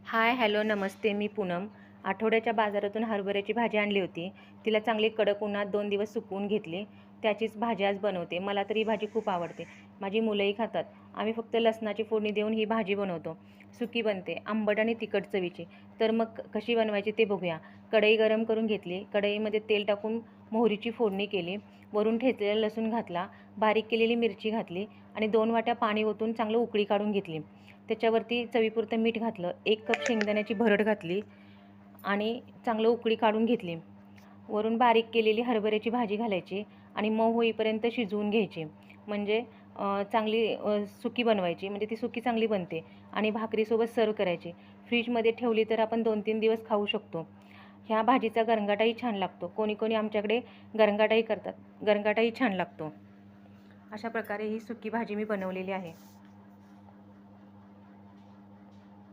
Hi hello नमस्ते. मी पूनम. आठवड्याच्या बाजारातून हरभऱ्याची भाजी आणली होती. तिला चांगली कडक उन्हात 2 दिवस सुकवून घेतली. त्याचीच भाजी आज बनवते. मला तर ही भाजी खूप आवडते. माझी मुलंही खातात. आम्ही फक्त लसणाची फोडणी देऊन ही भाजी बनवतो. सुकी बनते, आंबट आणि तिखट चवीची. तर मग कशी बनवायची ते बघूया. कढई गरम करून घेतली. कढईमध्ये तेल टाकून मोहरीची फोडणी केली. वरून ठेचलेला लसूण घातला. बारीक केलेली मिरची घातली आणि 2 वाट्या पाणी ओतून चांगलं उकळी काढून घेतली. त्याच्यावरती चवीपुरतं मीठ घातलं. 1 कप शेंगदाण्याची भरड घातली आणि चांगलं उकळी काढून घेतली. वरून बारीक केलेली हरभऱ्याची भाजी घालायची आणि मऊ होईपर्यंत शिजवून घ्यायची. म्हणजे चांगली सुकी बनवायची, म्हणजे ती सुकी चांगली बनते आणि भाकरीसोबत सर्व करायची. फ्रीजमध्ये ठेवली तर आपण 2-3 दिवस खाऊ शकतो. ह्या भाजीचा गरंगाटाही छान लागतो. कोणी कोणी आमच्याकडे गरंगाटाही करतात. गरंगाटाही छान लागतो. अशा प्रकारे ही सुकी भाजी मी बनवलेली आहे.